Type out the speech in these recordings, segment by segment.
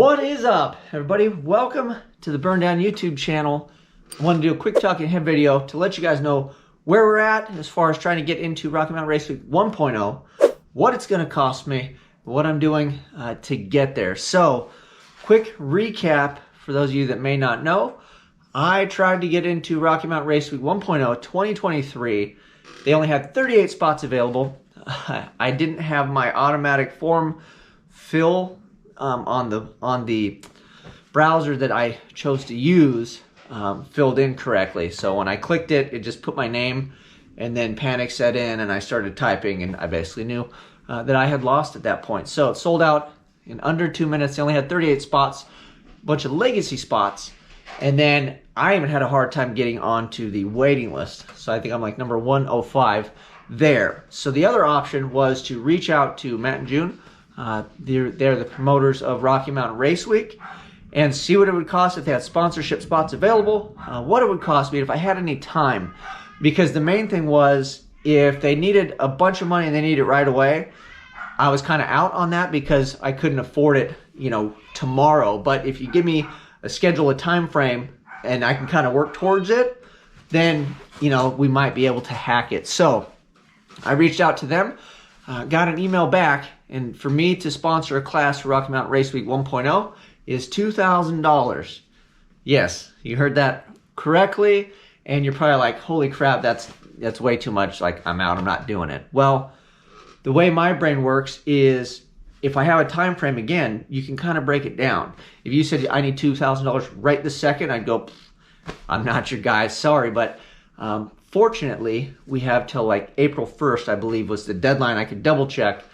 What is up, everybody? Welcome to the Burndown YouTube channel. I want to do a quick talking head video to let you guys know where we're at as far as trying to get into Rocky Mountain Race Week 1.0, what it's going to cost me, what I'm doing to get there. So, quick recap for those of you that may not know. I tried to get into Rocky Mountain Race Week 1.0 2023. They only had 38 spots available. I didn't have my automatic form fill on the browser that I chose to use filled in correctly. So when I clicked it, it just put my name, and then panic set in and I started typing, and I basically knew that I had lost at that point. So it sold out in under 2 minutes. They only had 38 spots, a bunch of legacy spots, and then I even had a hard time getting onto the waiting list. So I think I'm like number 105 there. So the other option was to reach out to Matt and June. They're the promoters of Rocky Mountain Race Week, and see what it would cost if they had sponsorship spots available, what it would cost me if I had any time. Because the main thing was, if they needed a bunch of money and they needed it right away, I was kind of out on that because I couldn't afford it, tomorrow. But if you give me a schedule, a time frame, and I can kind of work towards it, then, we might be able to hack it. So I reached out to them, got an email back, and for me to sponsor a class for Rocky Mountain Race Week 1.0 is $2,000. Yes, you heard that correctly, and you're probably like, holy crap, that's way too much. Like, I'm out, I'm not doing it. Well, the way my brain works is, if I have a time frame, again, you can kind of break it down. If you said I need $2,000 right this second, I'd go, I'm not your guy, sorry. But fortunately, we have till like April 1st, I believe, was the deadline. I could double check.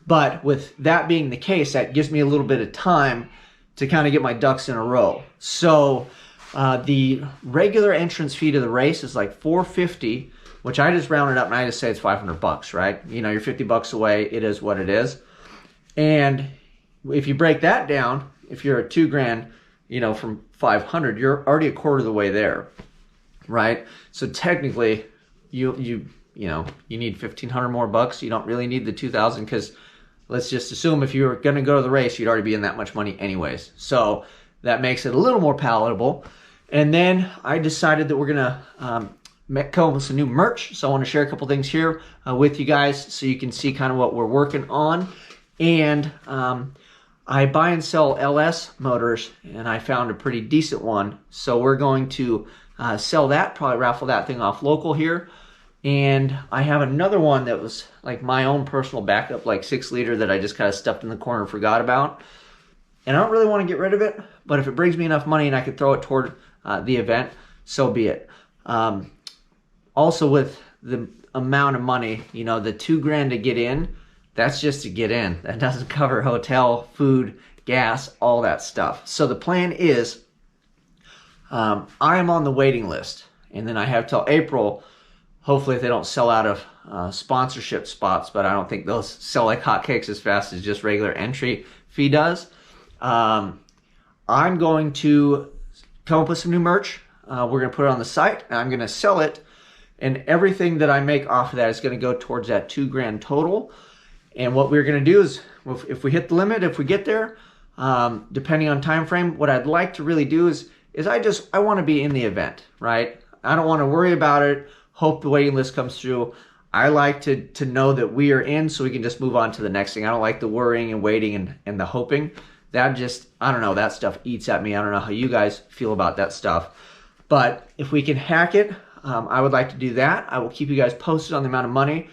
But with that being the case, that gives me a little bit of time to kind of get my ducks in a row. So the regular entrance fee to the race is like $450, which I just rounded up and I just say it's $500, right? You're $50 away. It is what it is. And if you break that down, if you're at $2,000, from 500, you're already a quarter of the way there, right? So technically, you need 1,500 more bucks. You don't really need the 2,000, because let's just assume if you were going to go to the race, you'd already be in that much money anyways. So that makes it a little more palatable. And then I decided that we're going to come up with some new merch. So I want to share a couple things here with you guys so you can see kind of what we're working on. And I buy and sell LS motors, and I found a pretty decent one. So we're going to sell that, probably raffle that thing off local here. And I have another one that was like my own personal backup, like 6-liter, that I just kind of stuffed in the corner and forgot about. And I don't really want to get rid of it, but if it brings me enough money and I could throw it toward the event, so be it. Also, with the amount of money, the $2,000 to get in, that's just to get in. That doesn't cover hotel, food, gas, all that stuff. So the plan is, I am on the waiting list, and then I have till April. Hopefully, if they don't sell out of sponsorship spots, but I don't think those sell like hotcakes as fast as just regular entry fee does. I'm going to come up with some new merch. We're going to put it on the site, and I'm going to sell it. And everything that I make off of that is going to go towards that $2,000 total. And what we're going to do is, if we hit the limit, if we get there, depending on time frame, what I'd like to really do is I want to be in the event, right? I don't want to worry about it. Hope the waiting list comes through. I like to know that we are in, so we can just move on to the next thing. I don't like the worrying and waiting and the hoping. That just, I don't know, that stuff eats at me. I don't know how you guys feel about that stuff. But if we can hack it, I would like to do that. I will keep you guys posted on the amount of money,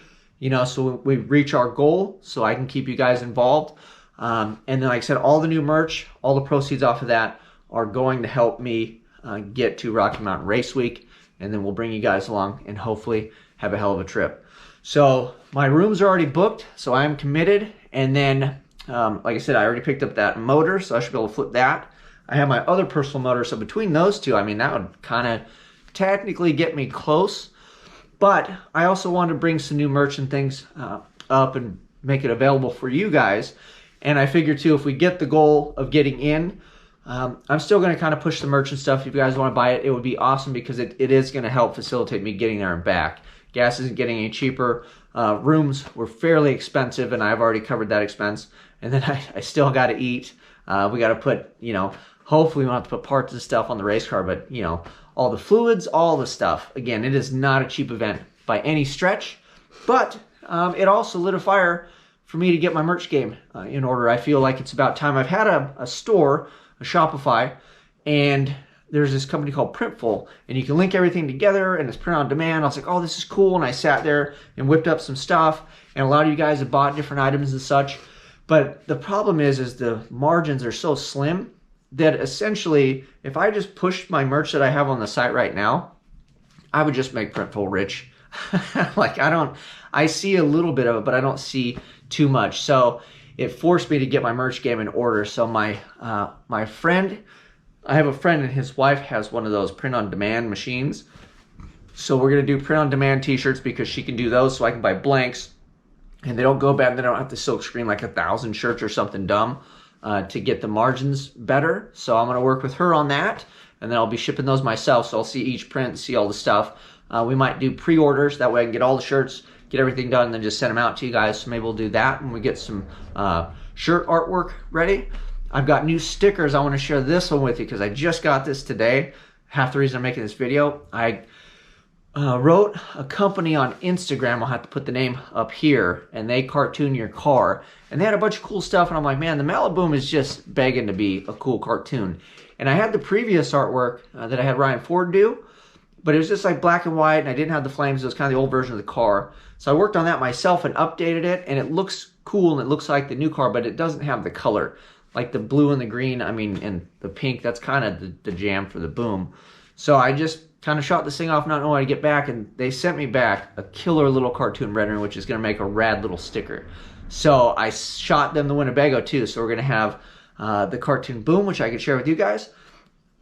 so we reach our goal, so I can keep you guys involved. And then, like I said, all the new merch, all the proceeds off of that are going to help me get to Rocky Mountain Race Week. And then we'll bring you guys along and hopefully have a hell of a trip. So my rooms are already booked, so I am committed. And then, like I said, I already picked up that motor, so I should be able to flip that. I have my other personal motor, so between those two, that would kind of technically get me close. But I also want to bring some new merch and things up and make it available for you guys. And I figure, too, if we get the goal of getting in, I'm still going to kind of push the merch and stuff. If you guys want to buy it, it would be awesome, because it is going to help facilitate me getting there and back. Gas isn't getting any cheaper. Rooms were fairly expensive, and I've already covered that expense. And then I still got to eat. We got to put, hopefully we don't have to put parts of stuff on the race car, but, all the fluids, all the stuff. Again, it is not a cheap event by any stretch, but it also lit a fire for me to get my merch game in order. I feel like it's about time. I've had a store, a Shopify, and there's this company called Printful, and you can link everything together, and it's print on demand. I was like, oh, this is cool, and I sat there and whipped up some stuff, and a lot of you guys have bought different items and such, but the problem is the margins are so slim that essentially, if I just pushed my merch that I have on the site right now, I would just make Printful rich. Like, I see a little bit of it, but I don't see too much, so it forced me to get my merch game in order. So my friend, I have a friend and his wife has one of those print-on-demand machines. So we're going to do print-on-demand t-shirts because she can do those so I can buy blanks. And they don't go bad and they don't have to silk screen like 1,000 shirts or something dumb to get the margins better. So I'm going to work with her on that. And then I'll be shipping those myself. So I'll see each print, see all the stuff. We might do pre-orders. That way I can get all the shirts, get everything done, and then just send them out to you guys. So maybe we'll do that when we get some shirt artwork ready. I've got new stickers. I want to share this one with you because I just got this today. Half the reason I'm making this video, I wrote a company on Instagram. I'll have to put the name up here, and they cartoon your car. And they had a bunch of cool stuff, and I'm like, man, the Malibu is just begging to be a cool cartoon. And I had the previous artwork that I had Ryan Ford do, but it was just like black and white, and I didn't have the flames. It was kind of the old version of the car. So I worked on that myself and updated it, and it looks cool, and it looks like the new car, but it doesn't have the color. Like the blue and the green, and the pink, that's kind of the jam for the boom. So I just kind of shot this thing off, not knowing how to get back, and they sent me back a killer little cartoon rendering, which is going to make a rad little sticker. So I shot them the Winnebago too, so we're going to have the cartoon boom, which I can share with you guys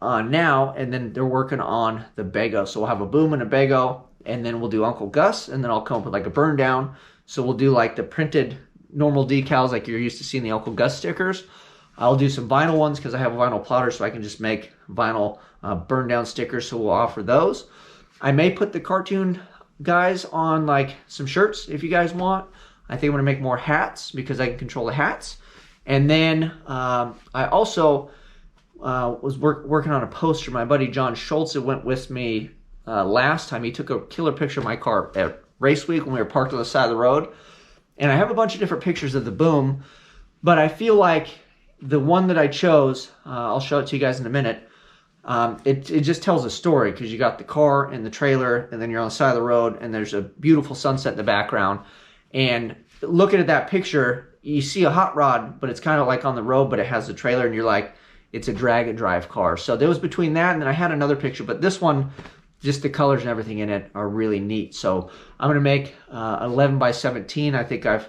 now, and then they're working on the Bago. So we'll have a boom and a Bago, and then we'll do Uncle Gus, and then I'll come up with like a Burndown. So we'll do like the printed normal decals like you're used to seeing the Uncle Gus stickers. I'll do some vinyl ones because I have a vinyl plotter, so I can just make vinyl Burndown stickers, so we'll offer those. I may put the cartoon guys on like some shirts if you guys want. I think I'm going to make more hats because I can control the hats. And then I also was working on a poster. My buddy John Schultz went with me last time. He took a killer picture of my car at race week when we were parked on the side of the road. And I have a bunch of different pictures of the boom, but I feel like the one that I chose, I'll show it to you guys in a minute, it just tells a story because you got the car and the trailer, and then you're on the side of the road, and there's a beautiful sunset in the background. And looking at that picture, you see a hot rod, but it's kind of like on the road, but it has the trailer, and you're like, it's a drag and drive car. So there was between that, and then I had another picture, but this one, just the colors and everything in it are really neat. So I'm going to make 11 by 17. I think I've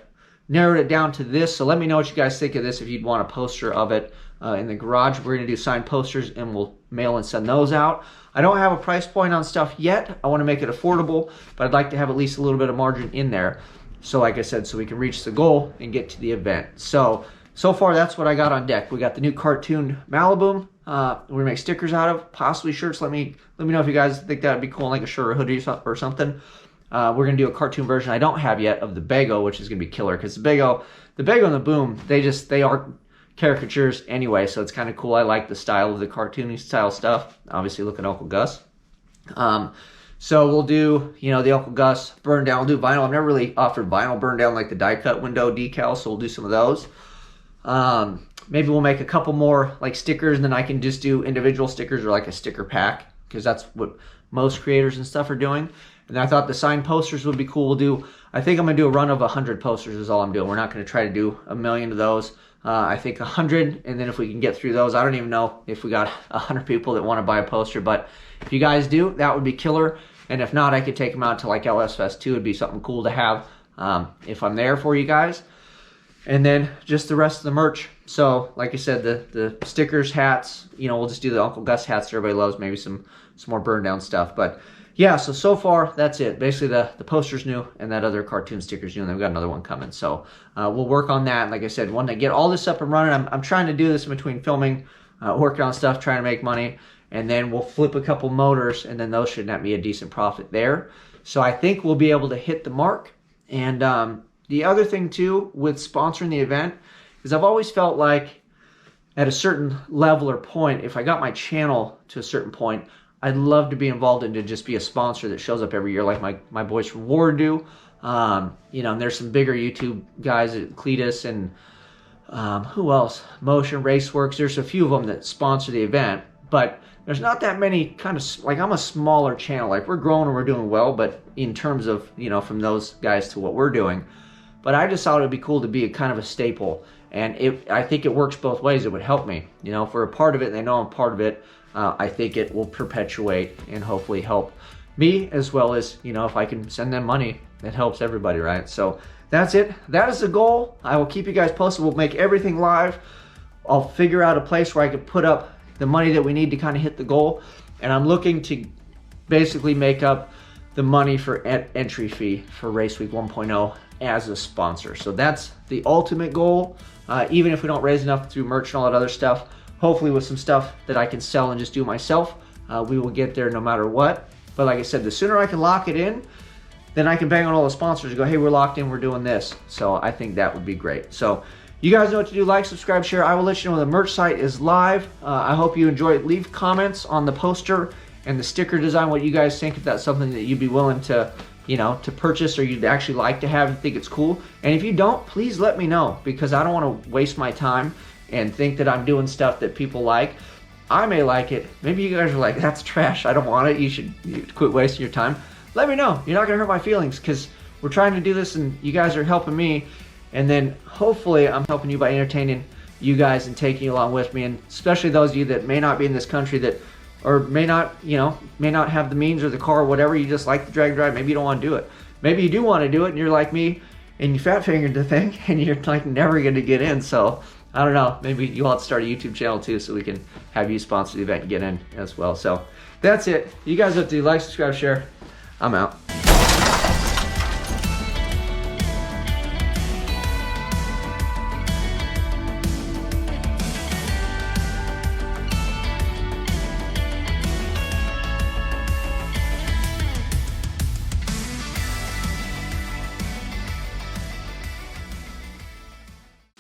narrowed it down to this, so let me know what you guys think of this if you'd want a poster of it in the garage. We're going to do signed posters, and we'll mail and send those out. I don't have a price point on stuff yet. I want to make it affordable, but I'd like to have at least a little bit of margin in there. So like I said, so we can reach the goal and get to the event. So far that's what I got on deck. We got the new cartoon Malibu. We're going to make stickers out of, possibly shirts. Let me know if you guys think that would be cool, like a shirt or hoodie or something. We're going to do a cartoon version I don't have yet of the Bago, which is going to be killer because the Bago and the Boom, they are caricatures anyway, so it's kind of cool. I like the style of the cartoony style stuff. Obviously, look at Uncle Gus. So we'll do, the Uncle Gus Burndown. We'll do vinyl. I've never really offered vinyl Burndown like the die cut window decal, so we'll do some of those. Maybe we'll make a couple more like stickers, and then I can just do individual stickers or like a sticker pack because that's what most creators and stuff are doing. And I thought the signed posters would be cool. I think I'm going to do a run of 100 posters is all I'm doing. We're not going to try to do 1,000,000 of those. I think 100, and then if we can get through those, I don't even know if we got 100 people that want to buy a poster, but if you guys do, that would be killer. And if not, I could take them out to like LS Fest 2. It'd be something cool to have if I'm there for you guys. And then just the rest of the merch. So like I said, the stickers, hats, we'll just do the Uncle Gus hats that everybody loves, maybe some more Burndown stuff. But yeah, so far that's it. Basically the poster's new and that other cartoon sticker's new, and then we've got another one coming. So we'll work on that. And like I said, when I get all this up and running, I'm trying to do this in between filming, working on stuff, trying to make money, and then we'll flip a couple motors, and then those should net me a decent profit there. So I think we'll be able to hit the mark. And the other thing too with sponsoring the event is I've always felt like, at a certain level or point, if I got my channel to a certain point, I'd love to be involved and to just be a sponsor that shows up every year, like my boys from Ward do. You know, and there's some bigger YouTube guys at Cletus and who else? Motion Raceworks. There's a few of them that sponsor the event, but there's not that many. Kind of like, I'm a smaller channel. Like, we're growing and we're doing well, but in terms of, you know, from those guys to what we're doing. But I just thought it would be cool to be a kind of a staple, and I think it works both ways. It would help me, you know, if we're a part of it and they know I'm part of it. I think it will perpetuate and hopefully help me, as well as, you know, if I can send them money, it helps everybody, right? So that's it. That is the goal. I will keep you guys posted. We'll make everything live. I'll figure out a place where I can put up the money that we need to kind of hit the goal. And I'm looking to basically make up the money for entry fee for Race Week 1.0 as a sponsor. So that's the ultimate goal. Even if we don't raise enough through merch and all that other stuff, hopefully with some stuff that I can sell and just do myself, we will get there no matter what. But like I said, the sooner I can lock it in, then I can bang on all the sponsors and go, hey, we're locked in, we're doing this. So I think that would be great. So you guys know what to do. Like, subscribe, share. I will let you know when the merch site is live. I hope you enjoy it. Leave comments on the poster and the sticker design, what you guys think, if that's something that you'd be willing to, you know, to purchase or you'd actually like to have, you think it's cool. And if you don't, please let me know, because I don't want to waste my time and think that I'm doing stuff that people like. I may like it. Maybe you guys are like, that's trash, I don't want it. You should quit wasting your time. Let me know. You're not gonna hurt my feelings, because we're trying to do this and you guys are helping me. And then hopefully I'm helping you by entertaining you guys and taking you along with me. And especially those of you that may not be in this country, that, or may not, you know, may not have the means or the car or whatever, you just like the drag drive, maybe you don't want to do it. Maybe you do want to do it and you're like me and you fat fingered the thing and you're like never gonna get in. So I don't know, maybe you want to start a YouTube channel too, so we can have you sponsor the event and get in as well. So that's it. You guys have to like, subscribe, share. I'm out.